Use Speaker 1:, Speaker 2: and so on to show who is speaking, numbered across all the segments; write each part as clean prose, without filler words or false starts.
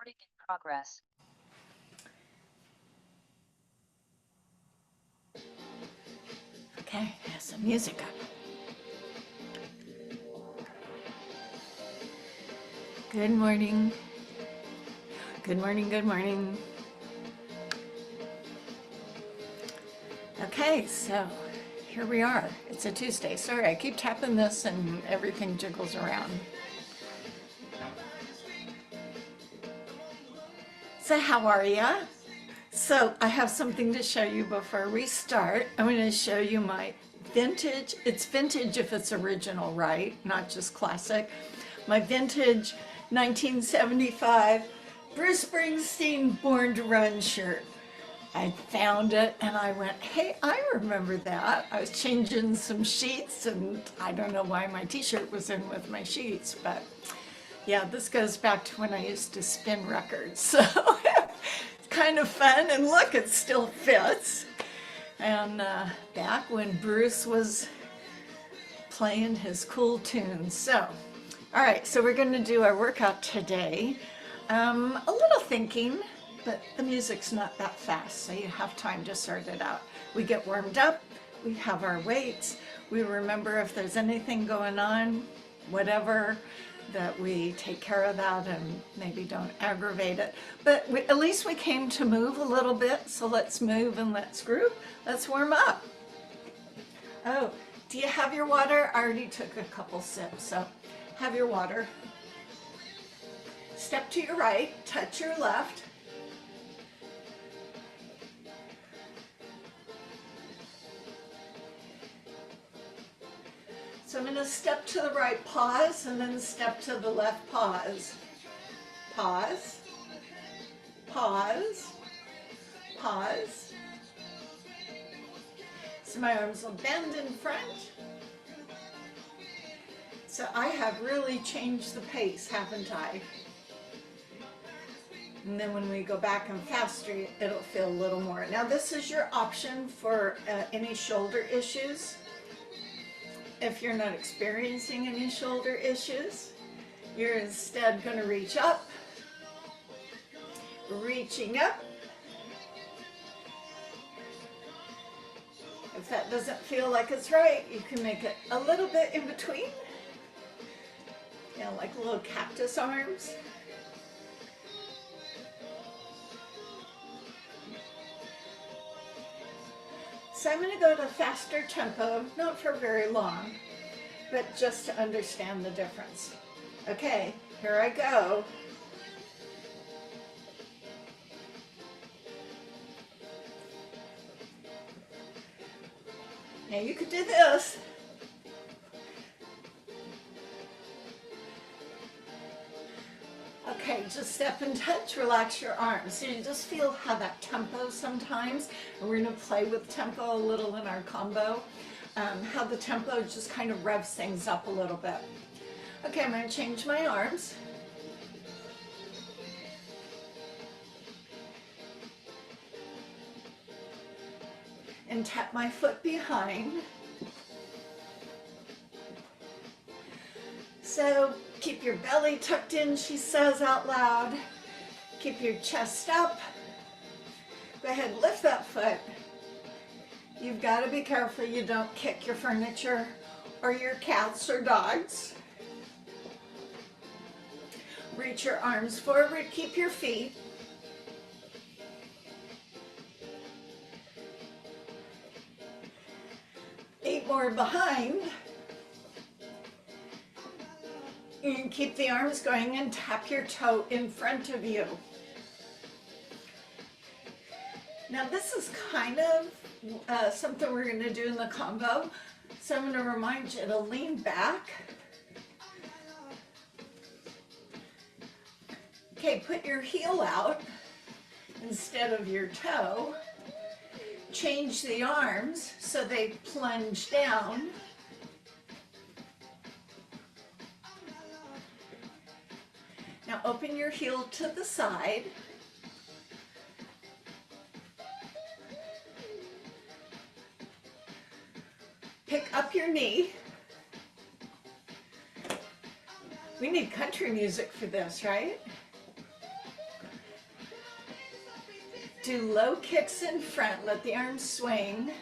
Speaker 1: Recording in progress.
Speaker 2: Okay, have some music up. Good morning. Good morning, good morning. Okay, so here we are. It's a Tuesday. Sorry, I keep tapping this and everything jiggles around. So how are ya? So I have something to show you before we start. I'm going to show you my vintage. It's vintage if it's original, right? Not just classic. My vintage 1975 Bruce Springsteen Born to Run shirt. I found it and I went, hey, I remember that. I was changing some sheets and I don't know why my t-shirt was in with my sheets, but yeah, this goes back to when I used to spin records. So it's kind of fun, and look, it still fits. And back when Bruce was playing his cool tunes. So, all right, so we're going to do our workout today. A little thinking, but the music's not that fast, so you have time to sort it out. We get warmed up, we have our weights, we remember if there's anything going on, whatever, that we take care of that and maybe don't aggravate it. But at least we came to move a little bit, so let's move and let's group. Let's warm up. Oh, do you have your water? I already took a couple sips, so have your water. Step to your right, touch your left. So I'm going to step to the right, pause, and then step to the left, pause. Pause, pause, pause. So my arms will bend in front. So I have really changed the pace, haven't I? And then when we go back and faster, it'll feel a little more. Now this is your option for any shoulder issues. If you're not experiencing any shoulder issues, you're instead going to reach up, reaching up. If that doesn't feel like it's right, you can make it a little bit in between. You know, like little cactus arms. So I'm going to go to a faster tempo, not for very long, but just to understand the difference. Okay, here I go. Now you could do this. Okay, just step and touch, relax your arms. So you just feel how that tempo sometimes, and we're going to play with tempo a little in our combo, how the tempo just kind of revs things up a little bit. Okay, I'm going to change my arms. And tap my foot behind. So keep your belly tucked in, she says out loud. Keep your chest up. Go ahead, lift that foot. You've got to be careful you don't kick your furniture or your cats or dogs. Reach your arms forward, keep your feet. Eight more behind. You can keep the arms going and tap your toe in front of you. Now this is kind of something we're going to do in the combo. So I'm going to remind you to lean back. Okay, put your heel out instead of your toe. Change the arms so they plunge down. Now open your heel to the side. Pick up your knee. We need country music for this, right? Do low kicks in front. Let the arms swing.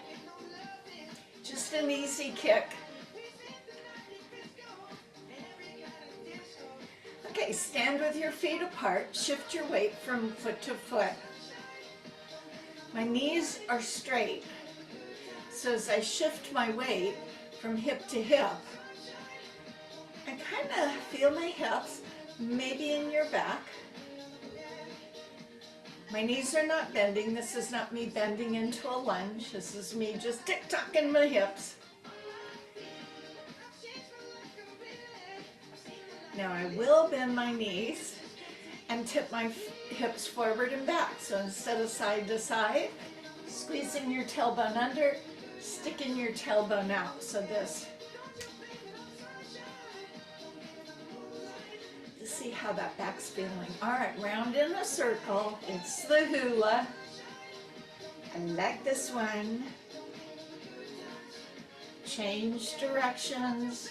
Speaker 2: Just an easy kick. Okay, stand with your feet apart. Shift your weight from foot to foot. My knees are straight. So as I shift my weight from hip to hip, I kind of feel my hips, maybe in your back. My knees are not bending. This is not me bending into a lunge. This is me just tick-tocking my hips. Now I will bend my knees and tip my hips forward and back. So instead of side to side, squeezing your tailbone under, sticking your tailbone out. So this. To see how that back's feeling. All right, round in a circle. It's the hula. I like this one. Change directions.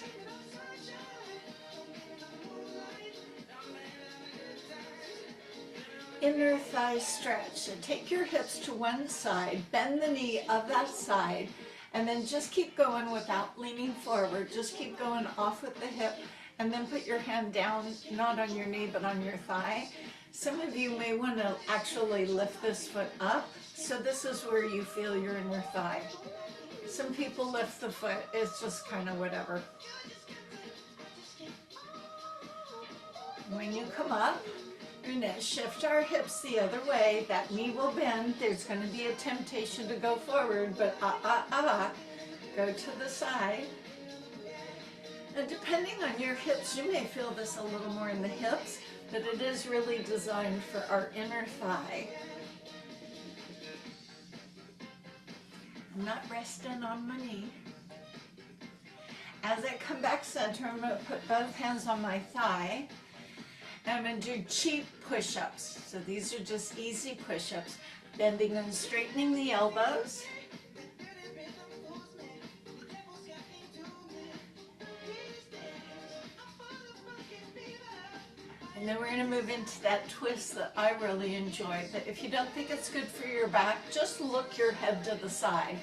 Speaker 2: Inner thigh stretch. So take your hips to one side, bend the knee of that side, and then just keep going without leaning forward. Just keep going off with the hip, and then put your hand down, not on your knee, but on your thigh. Some of you may want to actually lift this foot up, so this is where you feel your inner thigh. Some people lift the foot, it's just kind of whatever. When you come up, we're going to shift our hips the other way. That knee will bend. There's going to be a temptation to go forward, but go to the side. And depending on your hips, you may feel this a little more in the hips, but it is really designed for our inner thigh. I'm not resting on my knee. As I come back center, I'm going to put both hands on my thigh. And I'm going to do cheap push-ups. So these are just easy push-ups. Bending and straightening the elbows. And then we're going to move into that twist that I really enjoy. But if you don't think it's good for your back, just look your head to the side.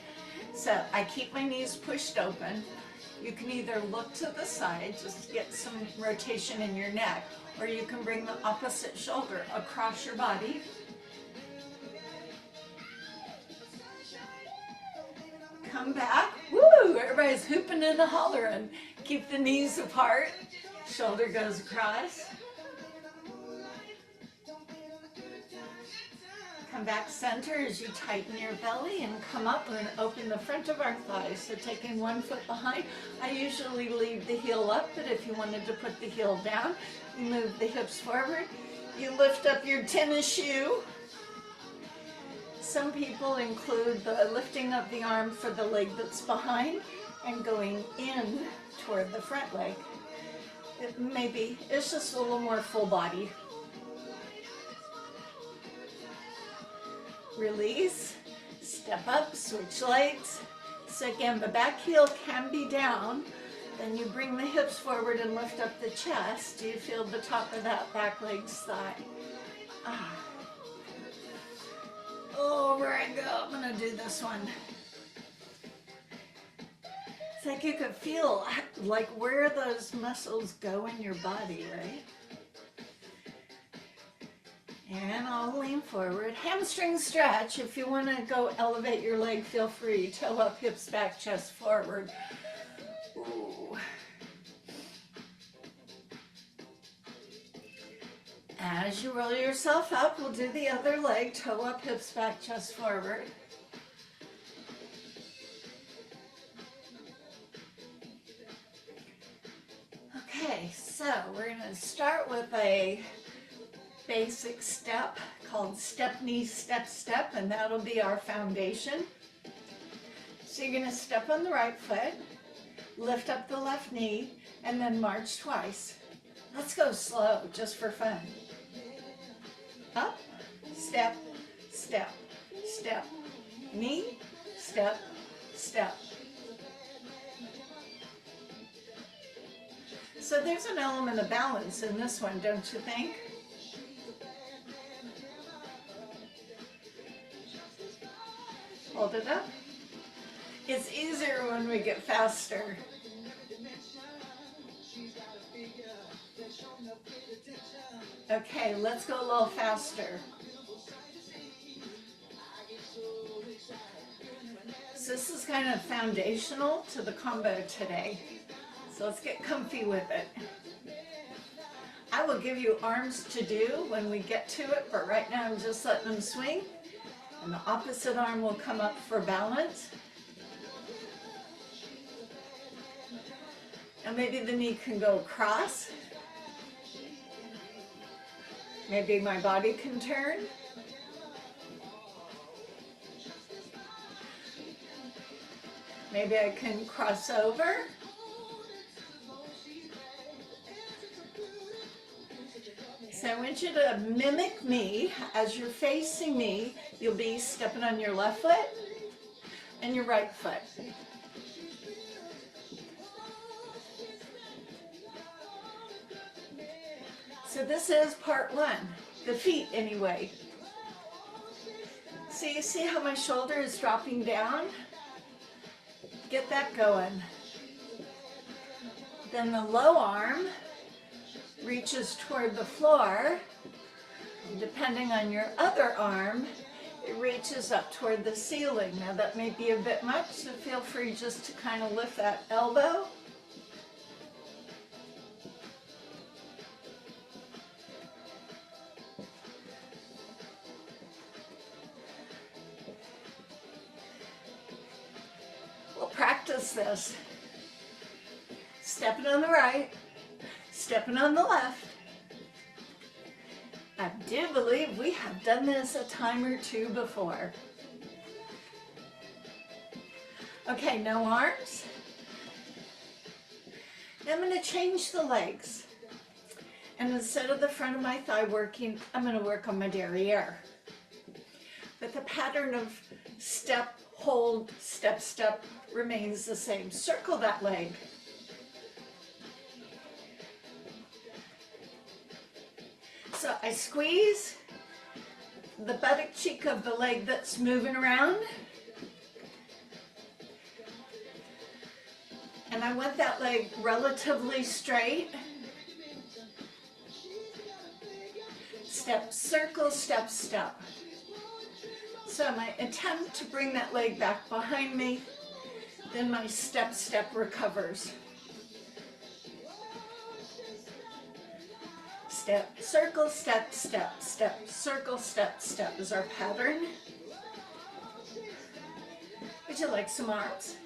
Speaker 2: So I keep my knees pushed open. You can either look to the side, just to get some rotation in your neck, or you can bring the opposite shoulder across your body. Come back. Woo! Everybody's hooping and hollering. Keep the knees apart. Shoulder goes across. Come back center as you tighten your belly and come up. We're going to open the front of our thighs. So taking one foot behind, I usually leave the heel up, but if you wanted to put the heel down, you move the hips forward. You lift up your tennis shoe. Some people include the lifting of the arm for the leg that's behind and going in toward the front leg. It's just a little more full body. Release, step up, switch legs. So again, the back heel can be down. Then you bring the hips forward and lift up the chest. Do you feel the top of that back leg's thigh? Over I go. I'm going to do this one. It's like you could feel like where those muscles go in your body, right? And I'll lean forward. Hamstring stretch. If you want to go elevate your leg, feel free. Toe up, hips back, chest forward. Ooh. As you roll yourself up, we'll do the other leg. Toe up, hips back, chest forward. Okay, so we're going to start with a basic step called step, knee, step, step, and that'll be our foundation. So you're going to step on the right foot, lift up the left knee, and then march twice. Let's go slow, just for fun. Up, step, step, step, knee, step, step. So there's an element of balance in this one, don't you think? Hold it up. It's easier when we get faster. Okay, let's go a little faster. So this is kind of foundational to the combo today. So let's get comfy with it. I will give you arms to do when we get to it, but right now I'm just letting them swing. And the opposite arm will come up for balance. And maybe the knee can go across. Maybe my body can turn. Maybe I can cross over. So I want you to mimic me. As you're facing me, you'll be stepping on your left foot and your right foot. So this is part one, the feet anyway. So you see how my shoulder is dropping down? Get that going. Then the low arm reaches toward the floor. Depending on your other arm, it reaches up toward the ceiling. Now that may be a bit much, so feel free just to kind of lift that elbow. We'll practice this. Stepping on the right, stepping on the left. I do believe we have done this a time or two before. Okay, no arms. Now I'm going to change the legs. And instead of the front of my thigh working, I'm going to work on my derriere. But the pattern of step, hold, step, step remains the same. Circle that leg. So I squeeze the buttock cheek of the leg that's moving around. And I want that leg relatively straight. Step, circle, step, step. So my attempt to bring that leg back behind me, then my step, step recovers. Step, circle, step, step, step, circle, step, step is our pattern. Would you like some arms?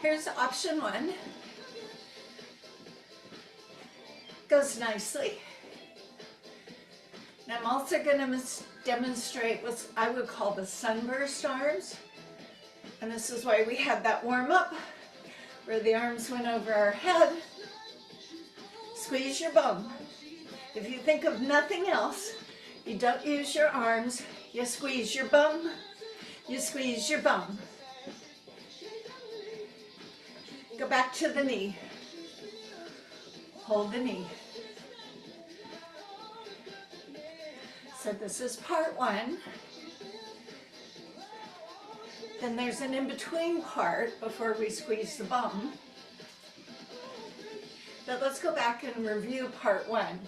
Speaker 2: Here's option one. Goes nicely. And I'm also going to demonstrate what I would call the sunburst arms. And this is why we had that warm up, where the arms went over our head. Squeeze your bum. If you think of nothing else, you don't use your arms, you squeeze your bum, you squeeze your bum. Go back to the knee. Hold the knee. So this is part one. Then there's an in-between part before we squeeze the bum. But let's go back and review part one.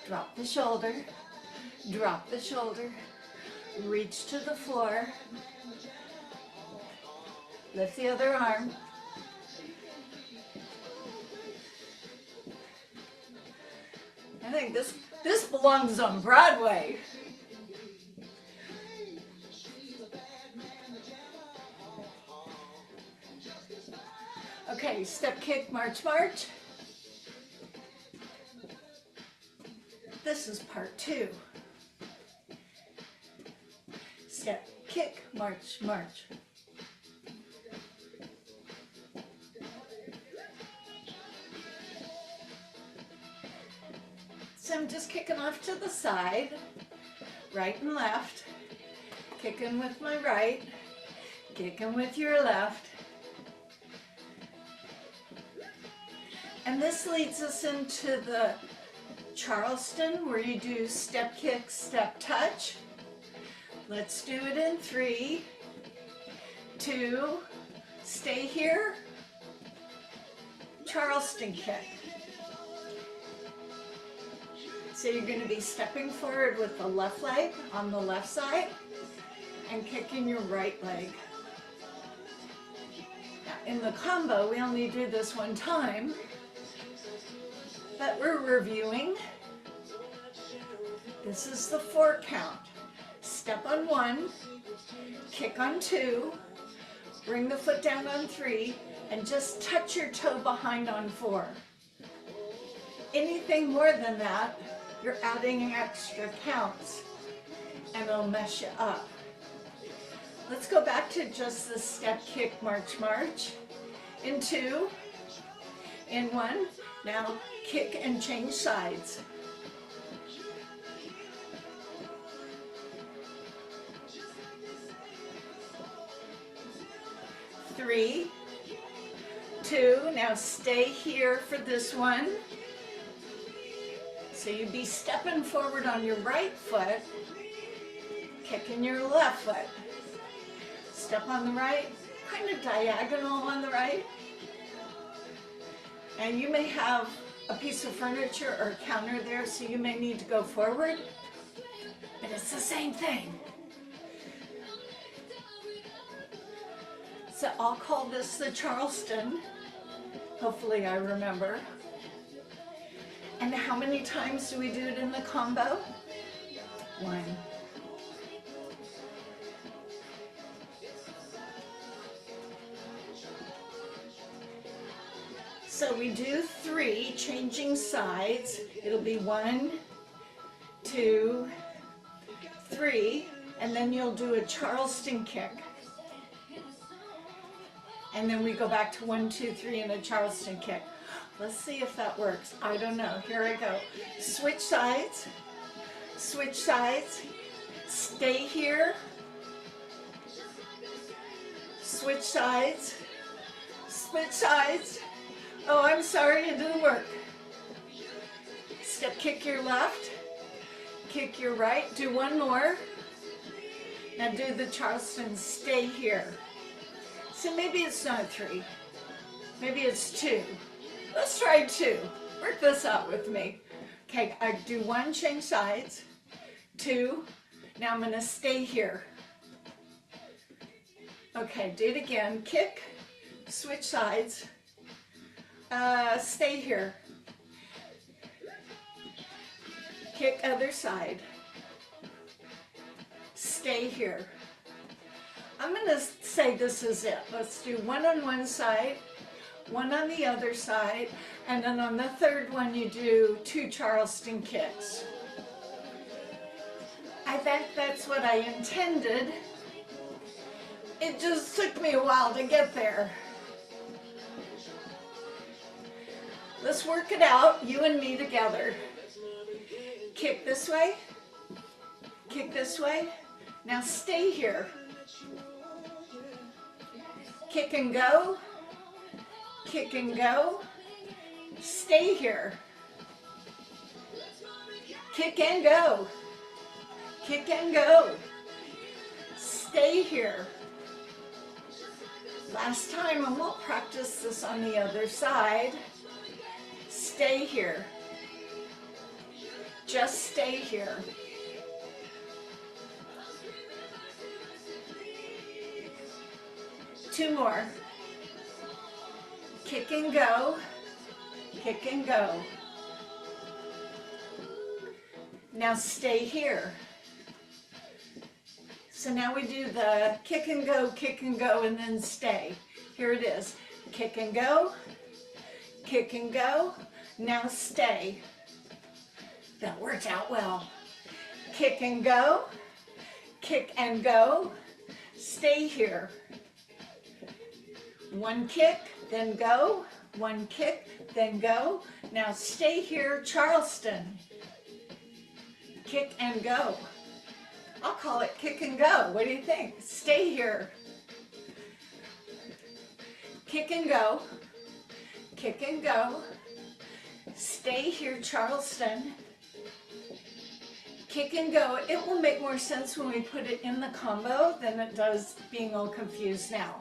Speaker 2: Drop the shoulder, reach to the floor, lift the other arm, I think this belongs on Broadway. Okay, step, kick, march, march. This is part two. Step, kick, march, march. So I'm just kicking off to the side, right and left, kicking with my right, kicking with your left. And this leads us into the Charleston, where you do step, kick, step, touch. Let's do it in 3, 2, stay here, Charleston kick. So you're going to be stepping forward with the left leg on the left side and kicking your right leg. Now in the combo, we only do this one time, but we're reviewing. This is the 4 count. Step on 1, kick on 2, bring the foot down on 3, and just touch your toe behind on 4. Anything more than that, you're adding extra counts, and it'll mess you up. Let's go back to just the step, kick, march, march. In 2, in 1, now kick and change sides. Three, 2, now stay here for this one. So you'd be stepping forward on your right foot, kicking your left foot. Step on the right, kind of diagonal on the right. And you may have a piece of furniture or a counter there, so you may need to go forward, but it's the same thing. So I'll call this the Charleston. Hopefully I remember. And how many times do we do it in the combo? 1. So we do 3, changing sides. It'll be 1, 2, 3, and then you'll do a Charleston kick. And then we go back to 1, 2, 3 and a Charleston kick. Let's see if that works. I don't know. Here I go. Switch sides. Switch sides. Stay here. Switch sides. Switch sides. Oh, I'm sorry, it didn't work. Step, kick your left. Kick your right. Do one more. Now do the Charleston. Stay here. So maybe it's not 3. Maybe it's 2. Let's try 2. Work this out with me. Okay, I do 1, change sides. 2. Now I'm going to stay here. Okay, do it again. Kick, switch sides. Stay here. Kick other side. Stay here. I'm going to say this is it. Let's do 1 on one side, 1 on the other side, and then on the third one you do 2 Charleston kicks. I think that's what I intended. It just took me a while to get there. Let's work it out, you and me together. Kick this way, kick this way. Now stay here. Kick and go, kick and go. Stay here. Kick and go, kick and go. Stay here. Last time, and we'll practice this on the other side. Stay here. Just stay here. Two more. Kick and go, kick and go. Now stay here. So now we do the kick and go, and then stay. Here it is. Kick and go, now stay. That worked out well. Kick and go, stay here. 1 kick, then go, 1 kick, then go. Now stay here, Charleston. Kick and go. I'll call it kick and go. What do you think? Stay here. Kick and go, stay here, Charleston. kick and go. It will make more sense when we put it in the combo than it does being all confused now.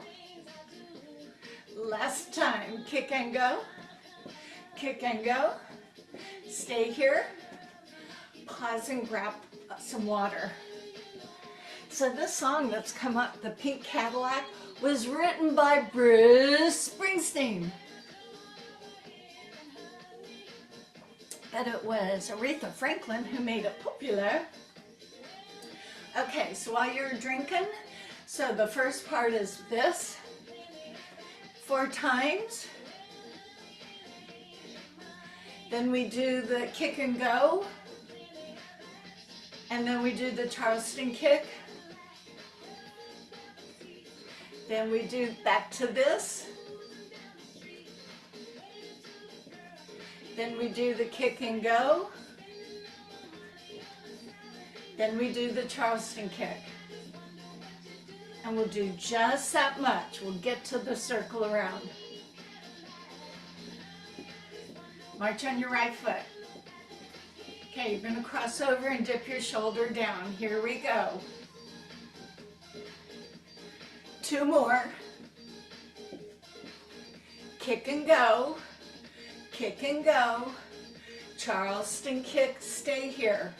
Speaker 2: Last time, kick and go, kick and go. Stay here, pause and grab some water. So this song that's come up, The Pink Cadillac, was written by Bruce Springsteen. But it was Aretha Franklin who made it popular. Okay, so while you're drinking, so the first part is this, 4 times. Then we do the kick and go. And then we do the Charleston kick. Then we do back to this. Then we do the kick and go. Then we do the Charleston kick. And we'll do just that much. We'll get to the circle around. March on your right foot. Okay, you're going to cross over and dip your shoulder down. Here we go. 2 more. Kick and go. Kick and go. Charleston kick, stay here.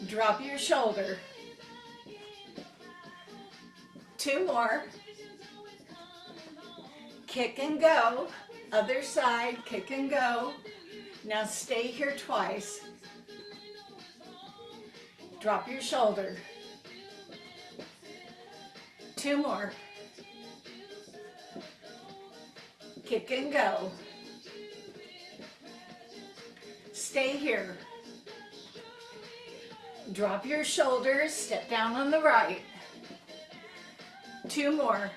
Speaker 2: Drop your shoulder. 2 more. Kick and go. Other side, kick and go. Now stay here twice. Drop your shoulder. 2 more. Kick and go. Stay here. Drop your shoulders, step down on the right. 2 more.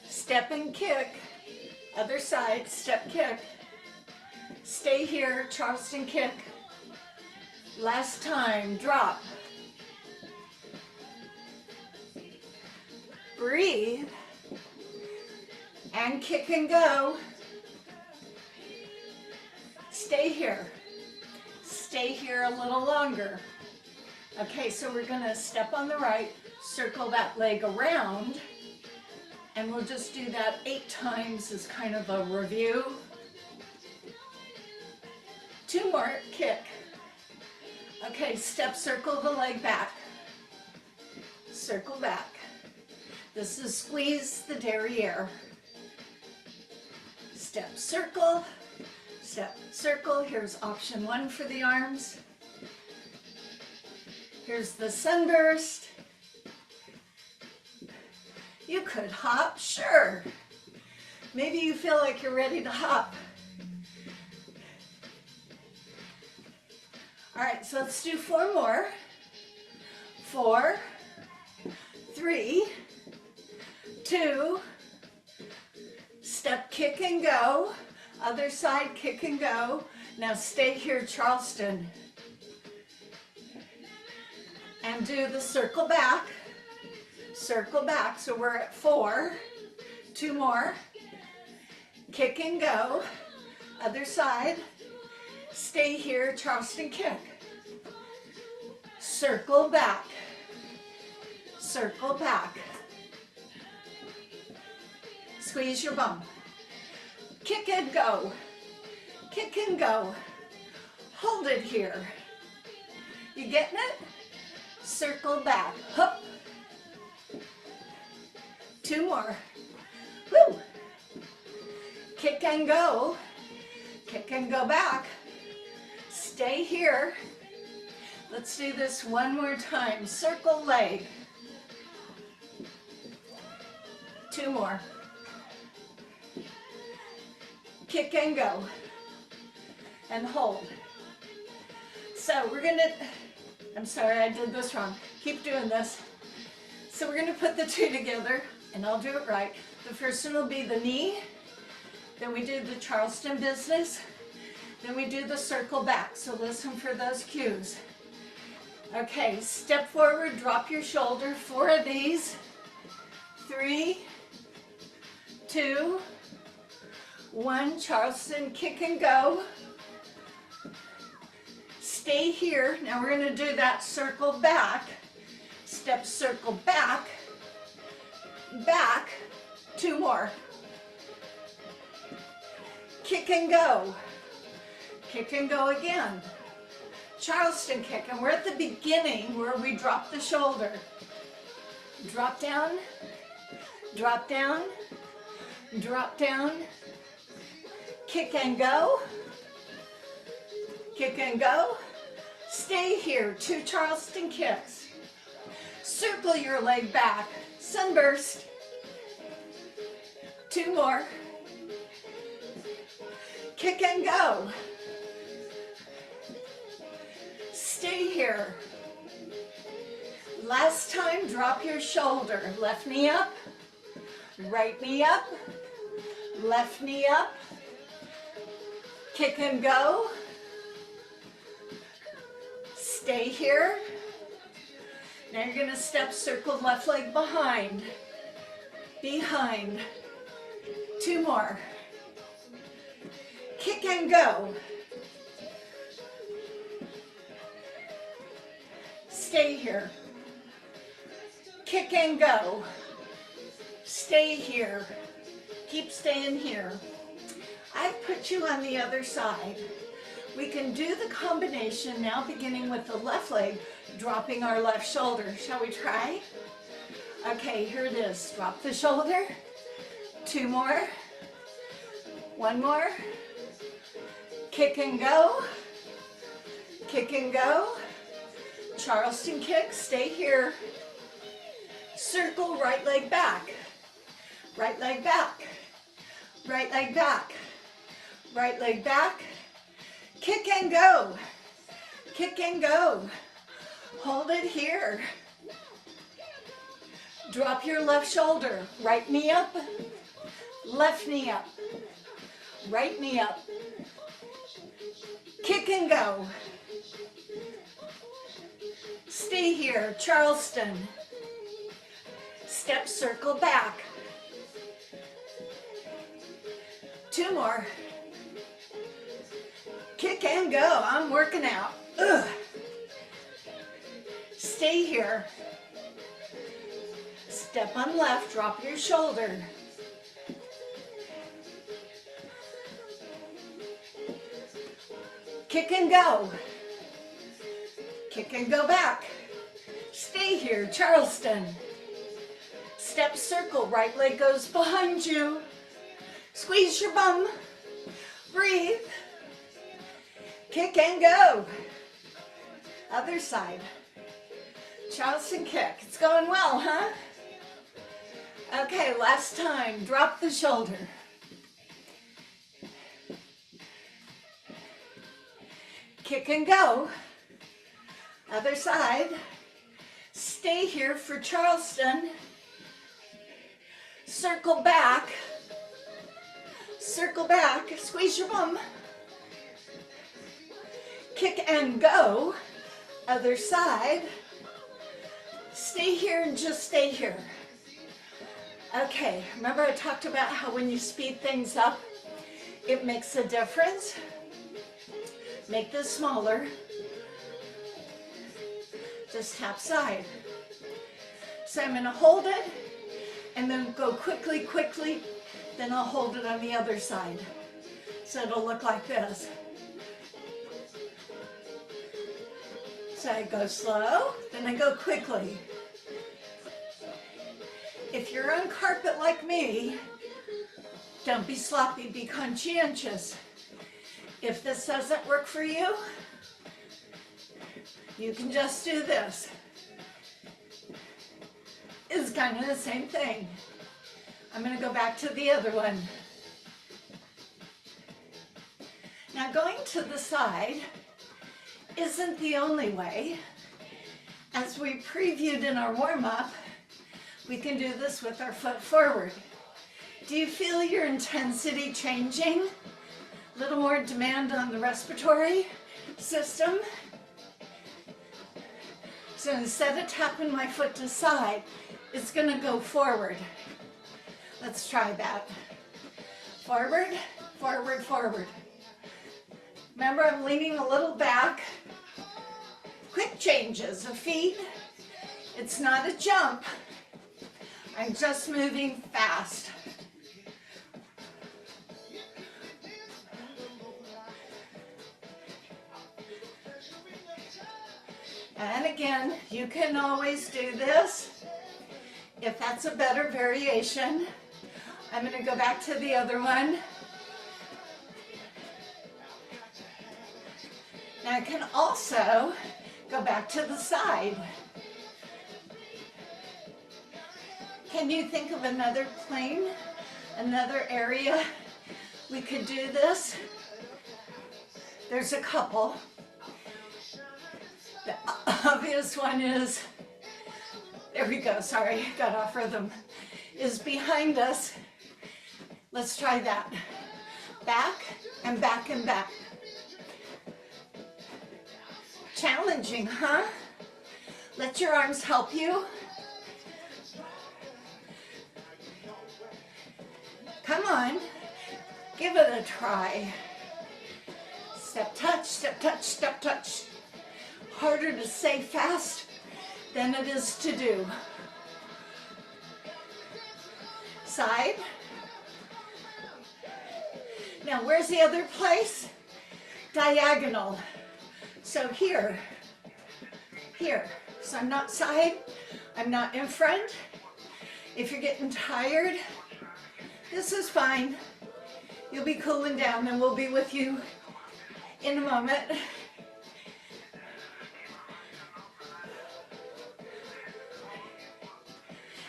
Speaker 2: Step and kick. Other side, step, kick. Stay here, Charleston kick. Last time, drop. Breathe. And kick and go. Stay here. Stay here a little longer. Okay, so we're going to step on the right, circle that leg around, and we'll just do that 8 times as kind of a review. 2 more, kick. Okay, step, circle the leg back. Circle back. This is squeeze the derriere. Step, circle. Step, circle. Here's option 1 for the arms. Here's the sunburst. You could hop, sure. Maybe you feel like you're ready to hop. All right, so let's do 4 more. 4, 3, 2, step, kick and go. Other side, kick and go. Now stay here, Charleston. And do the circle back. Circle back, so we're at 4. 2 more. Kick and go. Other side. Stay here, Charleston kick. Circle back. Circle back. Squeeze your bum. Kick and go. Kick and go. Hold it here. You getting it? Circle back. Hup. 2 more. Woo. Kick and go. Kick and go back. Stay here. Let's do this 1 more time. Circle leg. 2 more. Kick and go. And hold. So we're gonna, I'm sorry I did this wrong. Keep doing this. So we're gonna put the 2 together, and I'll do it right. The first one will be the knee. Then we do the Charleston business. Then we do the circle back. So listen for those cues. Okay, step forward, drop your shoulder. 4 of these. 3, 2, 1. Charleston kick and go. Stay here. Now we're going to do that circle back. Step circle back. Back. 2 more. Kick and go. Kick and go again. Charleston kick. And we're at the beginning where we drop the shoulder. Drop down. Drop down. Drop down. Kick and go. Kick and go. Stay here. 2 Charleston kicks. Circle your leg back. Sunburst. 2 more. Kick and go. Stay here. Last time, drop your shoulder. Left knee up. Right knee up. Left knee up. Kick and go. Stay here. Now you're going to step circle left leg behind. Behind. 2 more. Kick and go. Stay here. Kick and go. Stay here. Keep staying here. I've put you on the other side. We can do the combination now, beginning with the left leg, dropping our left shoulder. Shall we try? Okay, here it is. Drop the shoulder. 2 more. 1 more. Kick and go. Kick and go. Charleston kick. Stay here. Circle right leg back. Right leg back. Right leg back. Right leg back. Kick and go. Kick and go. Hold it here. Drop your left shoulder. Right knee up. Left knee up. Right knee up. Kick and go. Stay here. Charleston. Step circle back. 2 more. Kick and go. I'm working out. Ugh. Stay here. Step on left. Drop your shoulder. Kick and go. Kick and go back. Stay here. Charleston. Step circle. Right leg goes behind you. Squeeze your bum. Breathe. Kick and go. Other side. Charleston kick. It's going well, huh? Okay, last time. Drop the shoulder. Kick and go. Other side. Stay here for Charleston. Circle back. Circle back. Squeeze your bum. Kick and go. Other side. Stay here and just stay here. Okay, remember I talked about how when you speed things up, it makes a difference? Make this smaller. Just tap side. So I'm going to hold it and then go quickly, quickly. Then I'll hold it on the other side. So it'll look like this. So I go slow, then I go quickly. If you're on carpet like me, don't be sloppy, be conscientious. If this doesn't work for you, you can just do this. It's kind of the same thing. I'm going to go back to the other one. Now going to the side isn't the only way. As we previewed in our warm-up, we can do this with our foot forward. Do you feel your intensity changing? A little more demand on the respiratory system. So instead of tapping my foot to side, it's going to go forward. Let's try that. Forward, forward, forward. Remember, I'm leaning a little back. changes of feet. It's not a jump. I'm just moving fast. And again, you can always do this if that's a better variation. I'm going to go back to the other one. Now I can also go back to the side. Can you think of another plane, another area we could do this? There's a couple. The obvious one is, there we go, sorry, got off rhythm, is behind us. Let's try that. Back and back and back. Challenging, huh? Let your arms help you. Come on, give it a try. Step touch, step touch, step touch. Harder to say fast than it is to do. Side. Now where's the other place? Diagonal. So here. So I'm not side, I'm not in front. If you're getting tired, this is fine. You'll be cooling down and we'll be with you in a moment.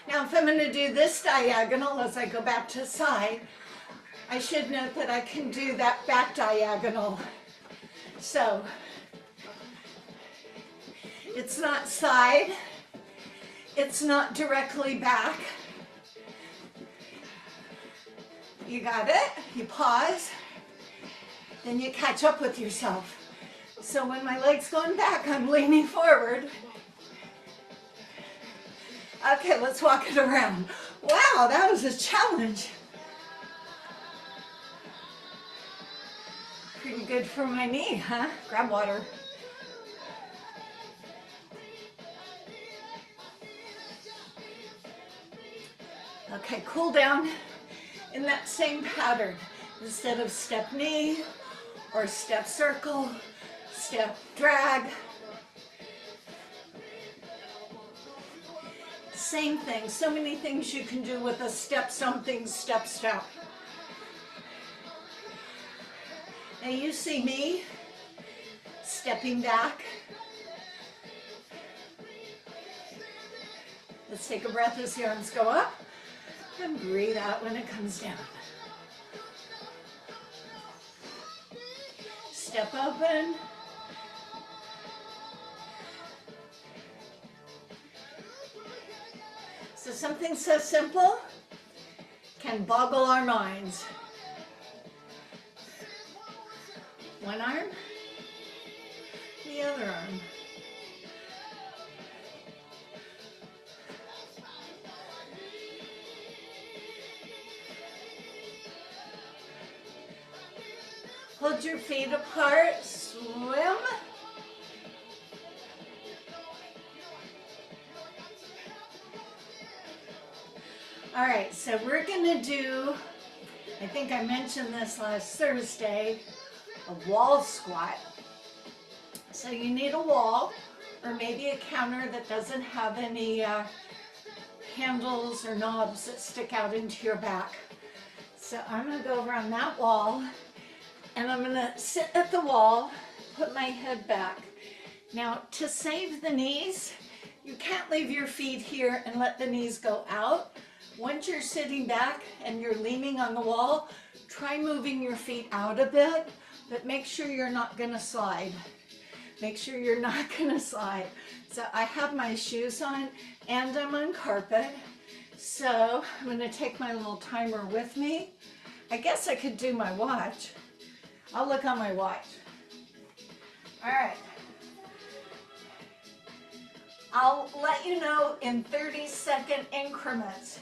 Speaker 2: Now if I'm going to do this diagonal as I go back to side, I should note that I can do that back diagonal. So it's not side, it's not directly back. You got it? You pause, then you catch up with yourself. So when my leg's going back, I'm leaning forward. Okay, let's walk it around. Wow, that was a challenge. Pretty good for my knee, huh? Grab water. Okay, cool down in that same pattern. Instead of step knee or step circle, step drag. Same thing, so many things you can do with a step something, step step. Now you see me stepping back. Let's take a breath as the arms go up and breathe out when it comes down. Step open. So something so simple can boggle our minds. One arm, the other arm. Hold your feet apart, swim. All right, so we're gonna do, I think I mentioned this last Thursday, a wall squat. So you need a wall or maybe a counter that doesn't have any handles or knobs that stick out into your back. So I'm gonna go around that wall and I'm gonna sit at the wall, put my head back. Now to save the knees, you can't leave your feet here and let the knees go out. Once you're sitting back and you're leaning on the wall, try moving your feet out a bit, but make sure you're not gonna slide. Make sure you're not gonna slide. So I have my shoes on and I'm on carpet. So I'm gonna take my little timer with me. I guess I could do my watch. I'll look on my watch. All right. I'll let you know in 30-second increments.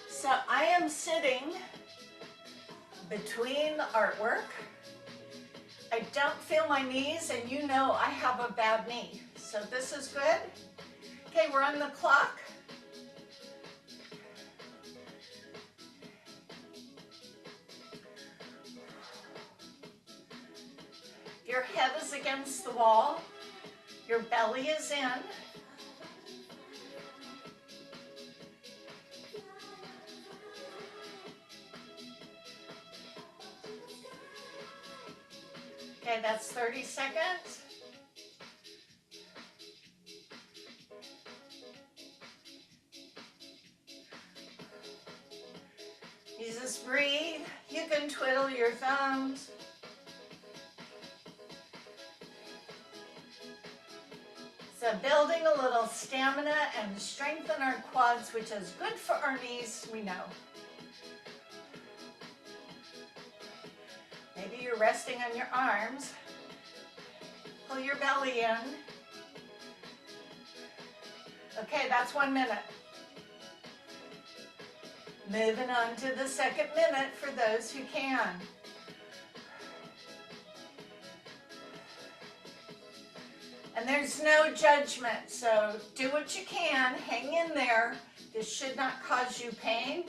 Speaker 2: So I am sitting between the artwork. I I don't feel my knees, and you know I have a bad knee. So this is good. Okay, we're on the clock. Your head is against the wall. Your belly is in. Okay, that's 30 seconds. You just breathe. You can twiddle your thumbs. So building a little stamina and strengthen our quads, which is good for our knees, we know. Maybe you're resting on your arms. Pull your belly in. Okay, that's 1 minute. Moving on to the second minute for those who can. And there's no judgment, so do what you can, hang in there. This should not cause you pain,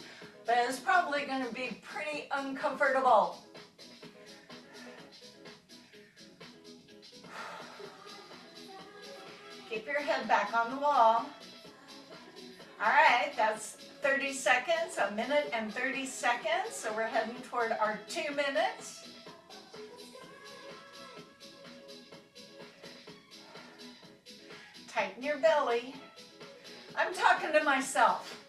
Speaker 2: but it's probably going to be pretty uncomfortable. Keep your head back on the wall. All right, that's 30 seconds, a minute and 30 seconds. So we're heading toward our 2 minutes. Tighten your belly. I'm talking to myself.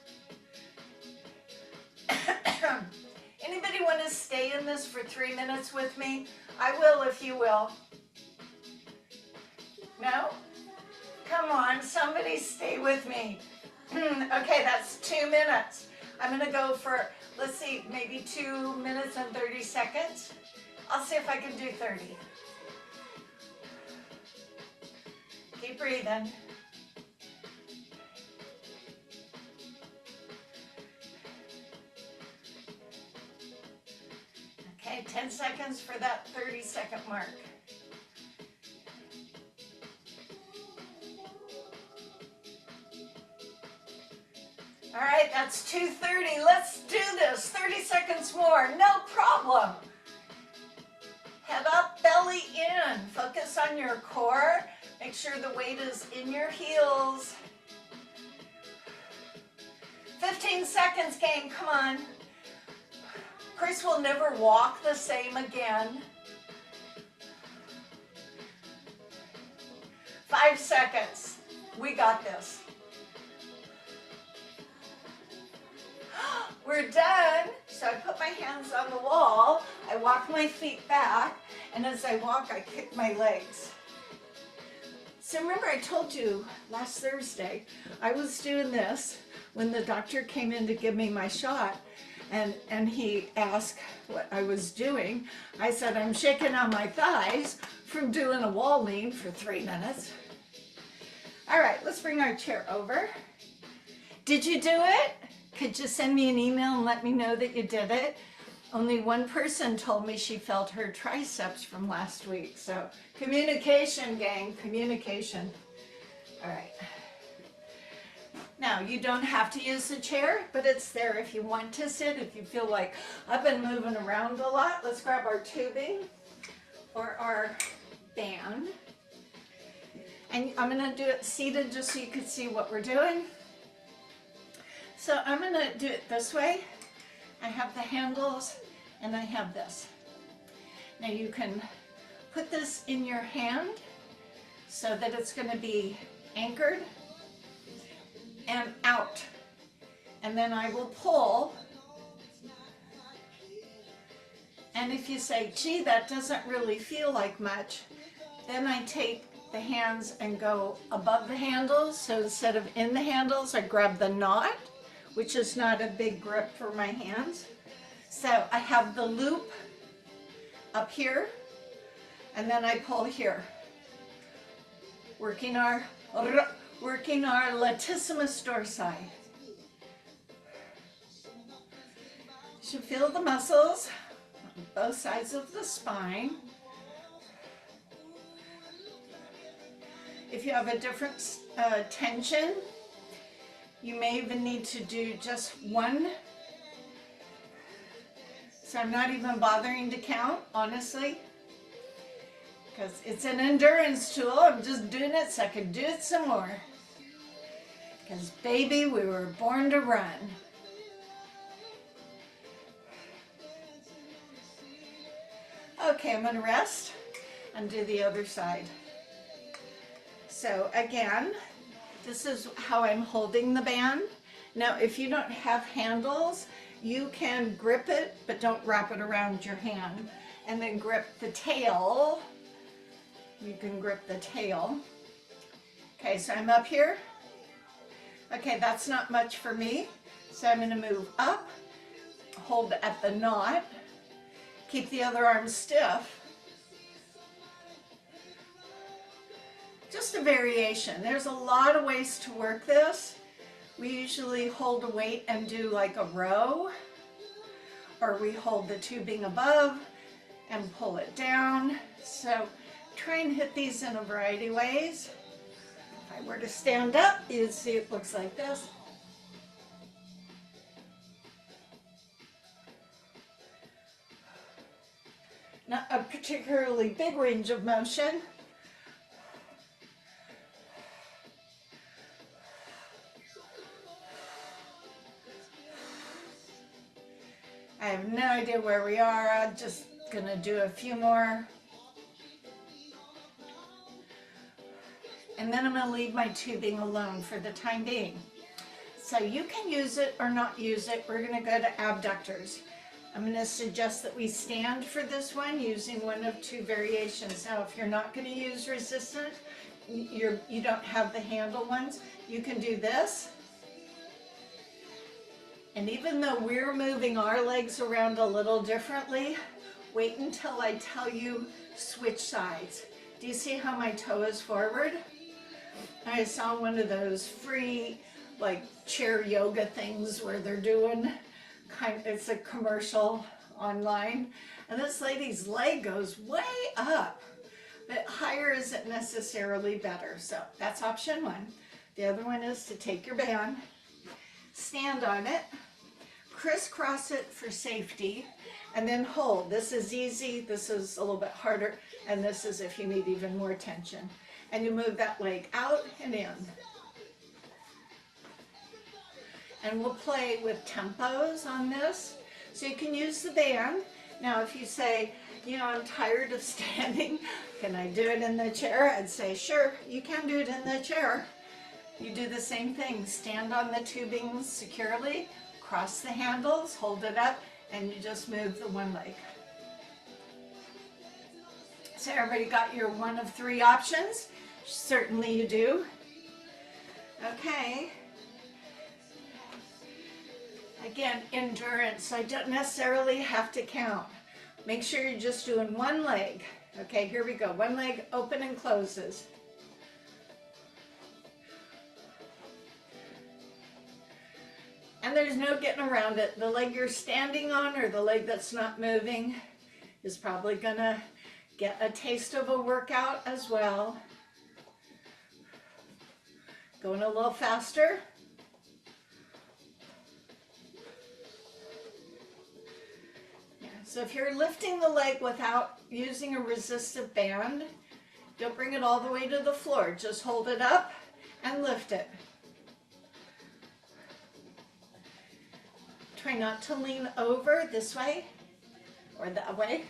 Speaker 2: Anybody want to stay in this for 3 minutes with me? I will if you will. No? Come on, somebody stay with me. Okay, that's 2 minutes. I'm going to go for, let's see, maybe 2 minutes and 30 seconds. I'll see if I can do 30. Keep breathing. Okay, 10 seconds for that 30-second mark. All right, that's 2:30. Let's do this. 30 seconds more, no problem. Head up, belly in. Focus on your core. Make sure the weight is in your heels. 15 seconds, gang, come on. Chris will never walk the same again. 5 seconds. We got this. We're done. So I put my hands on the wall, I walk my feet back, and as I walk, I kick my legs. So remember I told you last Thursday, I was doing this when the doctor came in to give me my shot, and he asked what I was doing. I said, I'm shaking on my thighs from doing a wall lean for 3 minutes. All right, let's bring our chair over. Did you do it? Could you send me an email and let me know that you did it? Only one person told me she felt her triceps from last week. So communication, gang, communication. All right. Now, you don't have to use the chair, but it's there if you want to sit, if you feel like I've been moving around a lot. Let's grab our tubing or our band. And I'm going to do it seated just so you can see what we're doing. So I'm going to do it this way. I have the handles and I have this. Now you can put this in your hand so that it's going to be anchored and out. And then I will pull. And if you say, gee, that doesn't really feel like much, then I take the hands and go above the handles. So instead of in the handles, I grab the knot, which is not a big grip for my hands. So I have the loop up here, and then I pull here, working our latissimus dorsi. You should feel the muscles on both sides of the spine. If you have a different tension, you may even need to do just one. So I'm not even bothering to count, honestly, because it's an endurance tool. I'm just doing it so I can do it some more. Because baby, we were born to run. Okay, I'm gonna rest and do the other side. So again, this is how I'm holding the band. Now, if you don't have handles, you can grip it, but don't wrap it around your hand. And then grip the tail. You can grip the tail. Okay, so I'm up here. Okay, that's not much for me. So I'm gonna move up, hold at the knot, keep the other arm stiff. Just a variation. There's a lot of ways to work this. We usually hold a weight and do like a row, or we hold the tubing above and pull it down. So try and hit these in a variety of ways. If I were to stand up, you'd see it looks like this. Not a particularly big range of motion. I have no idea where we are. I'm just gonna do a few more. And then I'm gonna leave my tubing alone for the time being. So you can use it or not use it. We're gonna go to abductors. I'm gonna suggest that we stand for this one using one of two variations. Now, if you're not gonna use resistant, you don't have the handle ones, you can do this. And even though we're moving our legs around a little differently, wait until I tell you switch sides. Do you see how my toe is forward? I saw one of those free like chair yoga things where they're doing it's a commercial online, and this lady's leg goes way up, but higher isn't necessarily better. So that's option one. The other one is to take your band, stand on it, crisscross it for safety, and then hold. This is easy, this is a little bit harder, and this is if you need even more tension. And you move that leg out and in. And we'll play with tempos on this. So you can use the band. Now if you say, you know, I'm tired of standing, can I do it in the chair? I'd say, sure, you can do it in the chair. You do the same thing. Stand on the tubing securely, cross the handles, hold it up, and you just move the one leg. So everybody got your one of three options? Certainly you do. Okay. Again, endurance. I don't necessarily have to count. Make sure you're just doing one leg. Okay, here we go. One leg open and closes. And there's no getting around it. The leg you're standing on or the leg that's not moving is probably gonna get a taste of a workout as well. Going a little faster. Yeah, so if you're lifting the leg without using a resistive band, don't bring it all the way to the floor. Just hold it up and lift it. Try not to lean over this way or that way.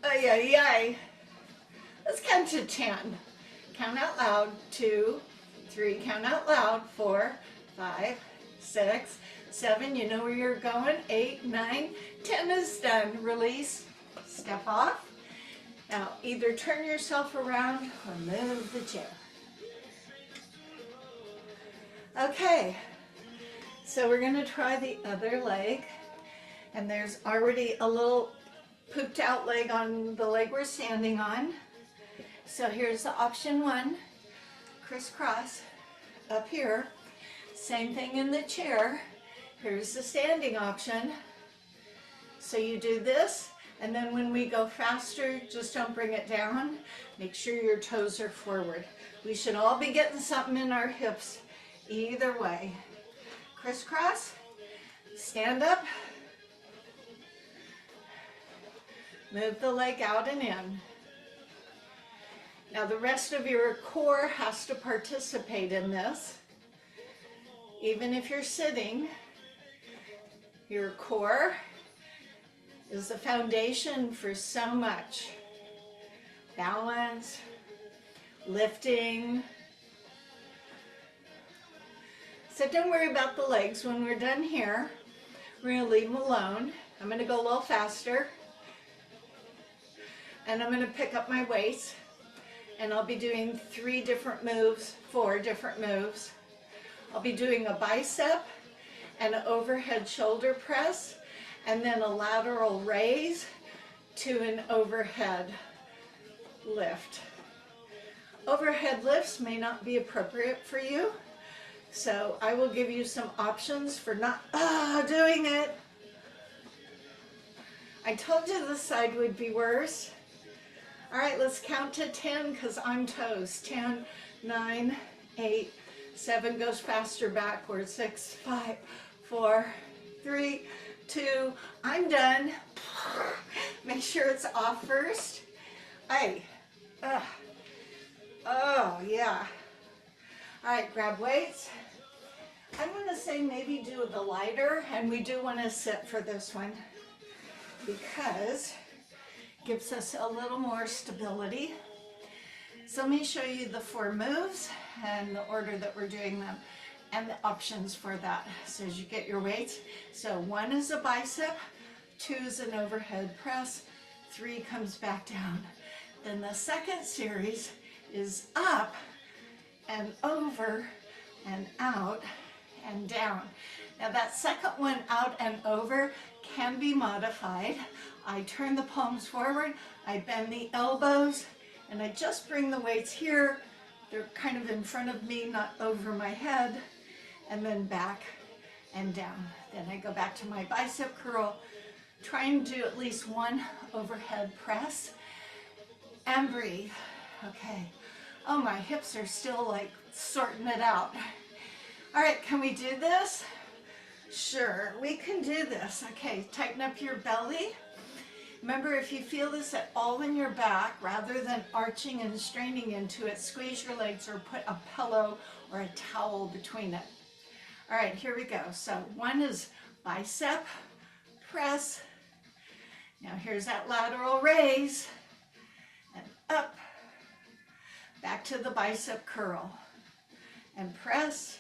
Speaker 2: Ay, ay, ay. Let's count to 10. Count out loud. 2, 3. Count out loud. 4, 5, 6, 7. You know where you're going. 8, 9, 10 is done. Release. Step off. Now, either turn yourself around or move the chair. Okay. So we're going to try the other leg. And there's already a little pooped out leg on the leg we're standing on. So here's the option one, crisscross up here. Same thing in the chair. Here's the standing option. So you do this, and then when we go faster, just don't bring it down. Make sure your toes are forward. We should all be getting something in our hips either way. Crisscross, stand up, move the leg out and in. Now the rest of your core has to participate in this. Even if you're sitting, your core is the foundation for so much. Balance, lifting. So don't worry about the legs. When we're done here, we're going to leave them alone. I'm going to go a little faster. And I'm going to pick up my weights. And I'll be doing 3 different moves, 4 different moves. I'll be doing a bicep, and an overhead shoulder press, and then a lateral raise to an overhead lift. Overhead lifts may not be appropriate for you, so I will give you some options for not doing it. I told you this side would be worse. All right, let's count to 10 because I'm toast. 10, 9, 8, 7 goes faster backwards. 6, 5, 4, 3, 2, I'm done. Make sure it's off first. Hey, oh yeah. All right, grab weights. I'm going to say maybe do the lighter, and we do want to sit for this one because it gives us a little more stability. So let me show you the 4 moves and the order that we're doing them and the options for that. So as you get your weights, so 1 is a bicep, 2 is an overhead press, 3 comes back down. Then the second series is up and over and out and down. Now that second one, out and over, can be modified. I turn the palms forward, I bend the elbows, and I just bring the weights here. They're kind of in front of me, not over my head, and then back and down. Then I go back to my bicep curl, try and do at least 1 overhead press, and breathe. Okay. Oh, my hips are still like sorting it out. All right, can we do this? Sure, we can do this. Okay, tighten up your belly. Remember, if you feel this at all in your back, rather than arching and straining into it, squeeze your legs or put a pillow or a towel between it. All right, here we go. So 1 is bicep press. Now here's that lateral raise. And up. Back to the bicep curl. And press.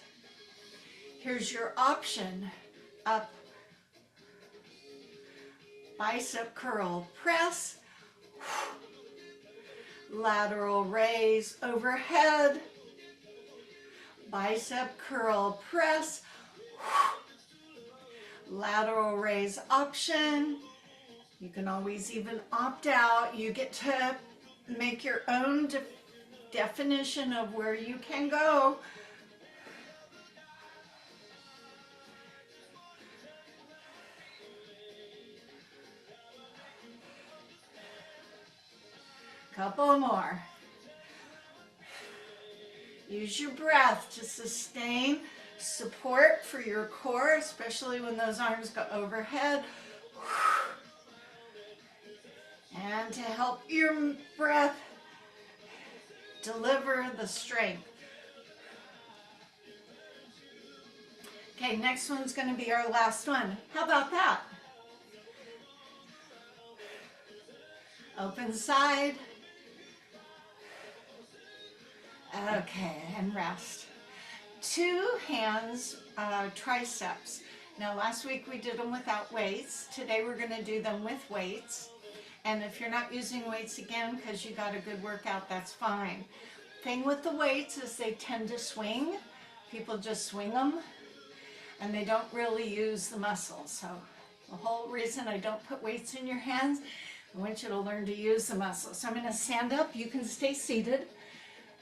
Speaker 2: Here's your option. Up. Bicep curl, press, lateral raise overhead, bicep curl, press, lateral raise option. You can always even opt out. You get to make your own definition of where you can go. Couple more. Use your breath to sustain support for your core, especially when those arms go overhead. And to help your breath deliver the strength. Okay, next one's going to be our last one. How about that? Open side. Okay, and rest. 2 hands, triceps. Now last week we did them without weights. Today we're going to do them with weights. And if you're not using weights again because you got a good workout, that's fine. Thing with the weights is they tend to swing. People just swing them and they don't really use the muscles. So the whole reason I don't put weights in your hands, I want you to learn to use the muscles. So I'm going to stand up. You can stay seated.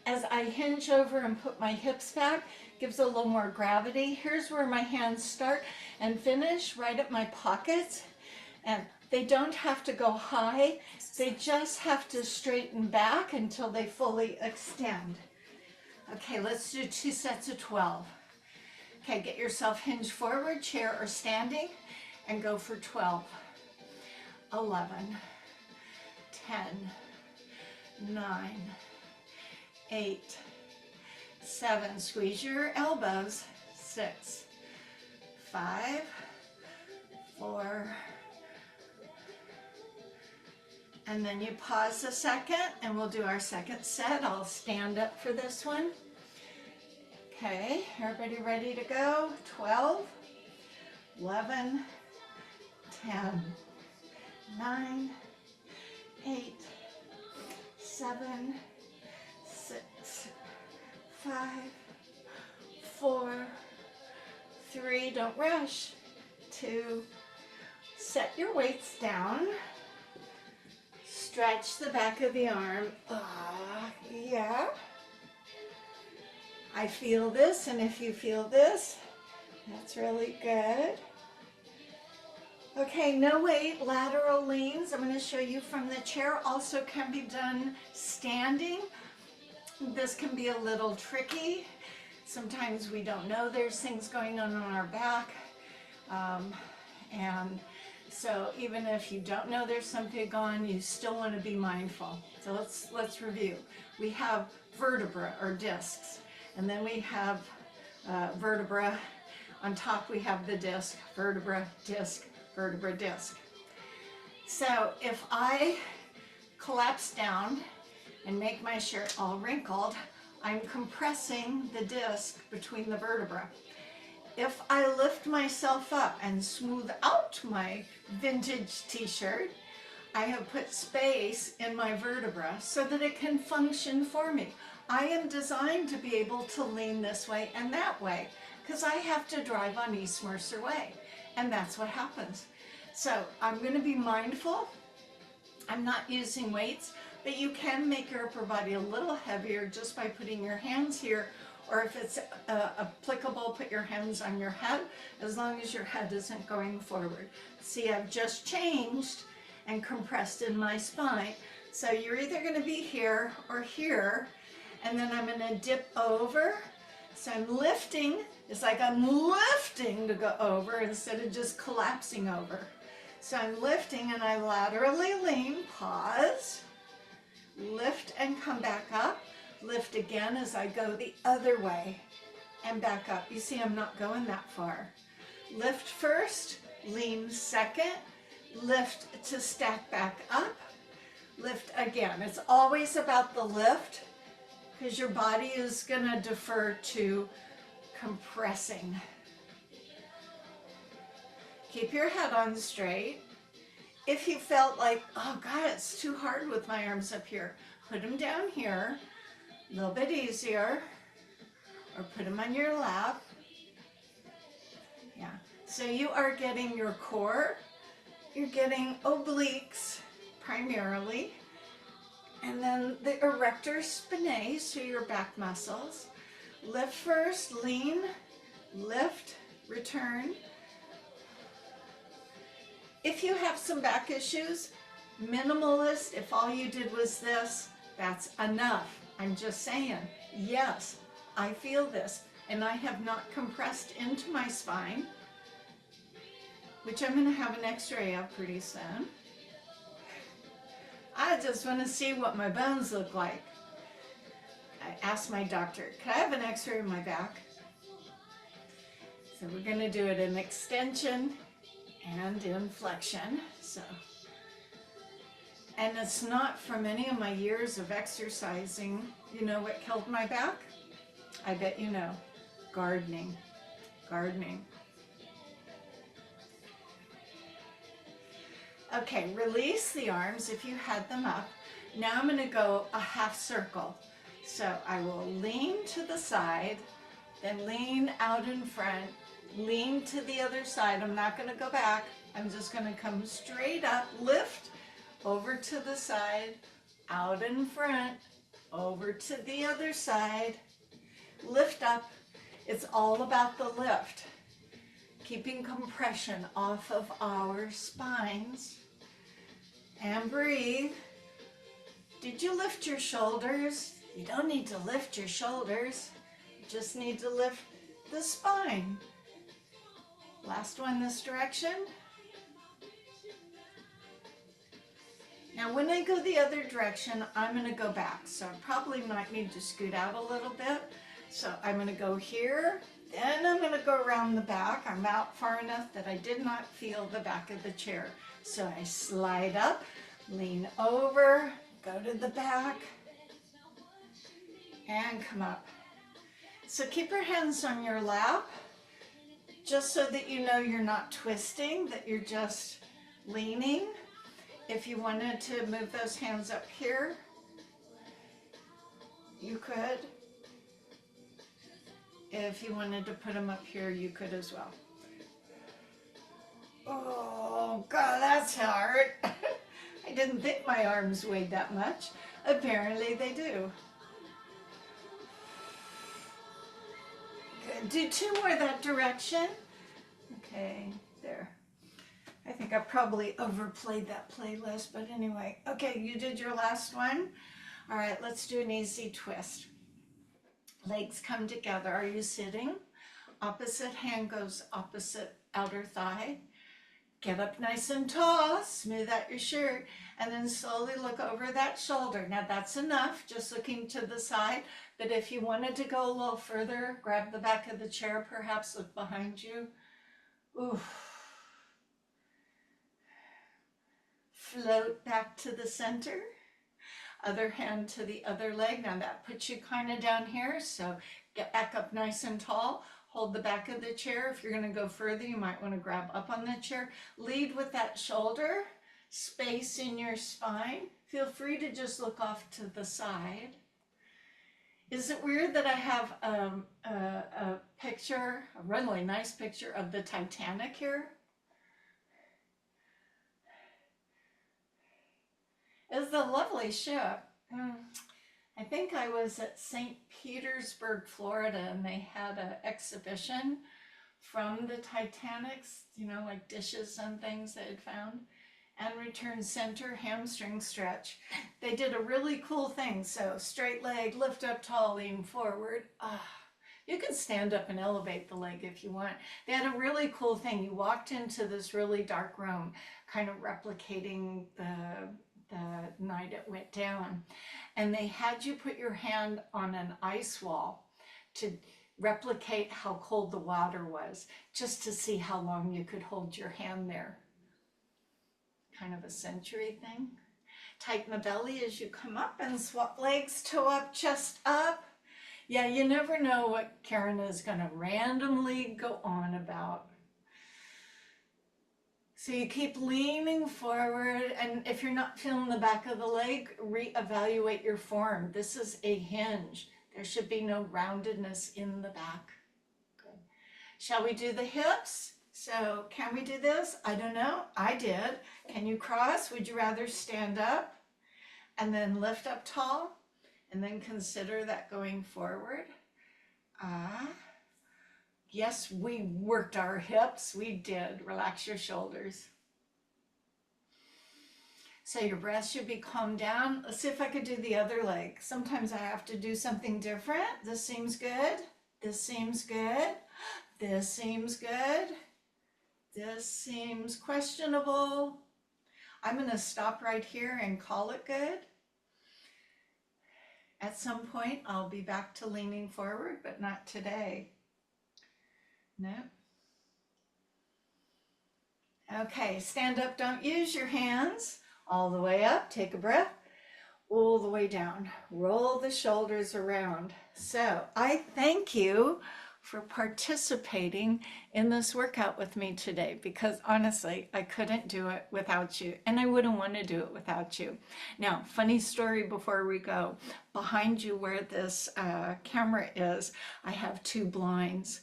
Speaker 2: As I hinge over and put my hips back, gives a little more gravity. Here's where my hands start and finish, right at my pockets. And They don't have to go high. They just have to straighten back until they fully extend. Okay, let's do 2 sets of 12. Okay, get yourself hinged forward, chair or standing, and go for 12, 11, 10, 9, 8, 7, squeeze your elbows, 6, 5, 4, and then you pause a second and we'll do our second set. I'll stand up for this one. Okay, everybody ready to go? 12, 11, 10, 9, 8, 7, 6, 5, 4, 3, don't rush, 2, set your weights down, stretch the back of the arm, yeah, I feel this, and if you feel this, that's really good. Okay, no weight, lateral leans. I'm going to show you from the chair. Also can be done standing. This can be a little tricky. Sometimes we don't know there's things going on our back. And so even if you don't know there's something going on, you still want to be mindful. So let's review. We have vertebra or discs, and then we have vertebra. On top we have the disc, vertebra, disc, vertebra, disc. So if I collapse down and make my shirt all wrinkled, I'm compressing the disc between the vertebra. If I lift myself up and smooth out my vintage t-shirt, I have put space in my vertebra so that it can function for me. I am designed to be able to lean this way and that way because I have to drive on East Mercer Way, and that's what happens. So I'm going to be mindful. I'm not using weights, but you can make your upper body a little heavier just by putting your hands here, or if it's applicable, put your hands on your head, as long as your head isn't going forward. See, I've just changed and compressed in my spine. So you're either going to be here or here, and then I'm going to dip over. So I'm lifting. It's like I'm lifting to go over instead of just collapsing over. So I'm lifting and I laterally lean, pause, lift and come back up, lift again as I go the other way and back up. You see, I'm not going that far. Lift first, lean second, lift to stack back up, lift again. It's always about the lift because your body is going to defer to compressing. Keep your head on straight. If you felt like, oh God, it's too hard with my arms up here, put them down here, a little bit easier, or put them on your lap. Yeah, so you are getting your core, you're getting obliques primarily, and then the erector spinae, so your back muscles. Lift first, lean, lift, return. If you have some back issues, minimalist, if all you did was this, that's enough. I'm just saying, yes, I feel this, and I have not compressed into my spine, which I'm going to have an x-ray of pretty soon. I just want to see what my bones look like. I asked my doctor, could I have an x-ray of my back? So we're going to do it in extension and in flexion. So, and it's not from any of my years of exercising. You know what killed my back? I bet you know. Gardening. Gardening. Okay, release the arms if you had them up. Now I'm going to go a half circle. So I will lean to the side, then lean out in front, lean to the other side. I'm not going to go back. I'm just going to come straight up, lift, over to the side, out in front, over to the other side, lift up. It's all about the lift. Keeping compression off of our spines. And breathe. Did you lift your shoulders? You don't need to lift your shoulders. You just need to lift the spine. Last one this direction. Now when I go the other direction, I'm going to go back. So I probably might need to scoot out a little bit. So I'm going to go here, then I'm going to go around the back. I'm out far enough that I did not feel the back of the chair. So I slide up, lean over, go to the back, and come up. So keep your hands on your lap, just so that you know you're not twisting, that you're just leaning. If you wanted to move those hands up here, you could. If you wanted to put them up here, you could as well. Oh, God, that's hard. I didn't think my arms weighed that much. Apparently they do. Good. Do two more that direction. Okay, there. I think I probably overplayed that playlist, but anyway. Okay, you did your last one. All right, let's do an easy twist. Legs come together. Are you sitting? Opposite hand goes opposite outer thigh. Get up nice and tall, smooth out your shirt, and then slowly look over that shoulder. Now that's enough, just looking to the side, but if you wanted to go a little further, grab the back of the chair, perhaps look behind you. Ooh. Float back to the center. Other hand to the other leg. Now that puts you kind of down here, so get back up nice and tall. Hold the back of the chair. If you're going to go further, you might want to grab up on the chair. Lead with that shoulder, space in your spine. Feel free to just look off to the side. Is it weird that I have a picture, a really nice picture of the Titanic here? It's a lovely ship. I think I was at St. Petersburg, Florida, and they had an exhibition from the Titanics, you know, like dishes and things they had found. And return center, hamstring stretch. They did a really cool thing. So straight leg, lift up tall, lean forward. You can stand up and elevate the leg if you want. They had a really cool thing. You walked into this really dark room, kind of replicating the night it went down. And they had you put your hand on an ice wall to replicate how cold the water was, just to see how long you could hold your hand there. Kind of a sensory thing. Tighten the belly as you come up and swap legs, toe up, chest up. Yeah, you never know what Karen is going to randomly go on about. So you keep leaning forward, and if you're not feeling the back of the leg, reevaluate your form. This is a hinge. There should be no roundedness in the back. Good. Shall we do the hips? So can we do this? I don't know. I did. Can you cross? Would you rather stand up and then lift up tall and then consider that going forward? Yes, we worked our hips. We did. Relax your shoulders. So your breath should be calmed down. Let's see if I could do the other leg. Sometimes I have to do something different. This seems good. This seems good. This seems good. This seems questionable. I'm going to stop right here and call it good. At some point, I'll be back to leaning forward, but not today. No. Okay, stand up, don't use your hands. All the way up, take a breath. All the way down, roll the shoulders around. So I thank you for participating in this workout with me today, because honestly, I couldn't do it without you, and I wouldn't want to do it without you. Now, funny story before we go. Behind you where this camera is, I have 2 blinds,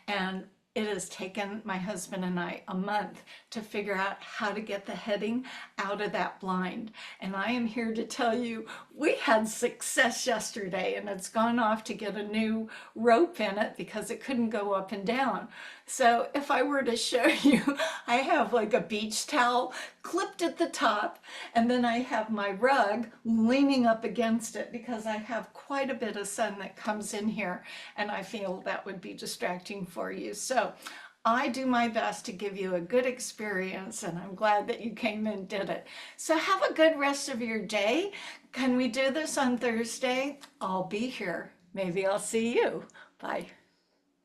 Speaker 2: and it has taken my husband and I a month to figure out how to get the heading out of that blind. And I am here to tell you, we had success yesterday, and it's gone off to get a new rope in it because it couldn't go up and down. So if I were to show you, I have like a beach towel clipped at the top, and then I have my rug leaning up against it because I have quite a bit of sun that comes in here, and I feel that would be distracting for you. So I do my best to give you a good experience, and I'm glad that you came and did it. So have a good rest of your day. Can we do this on Thursday? I'll be here. Maybe I'll see you. Bye.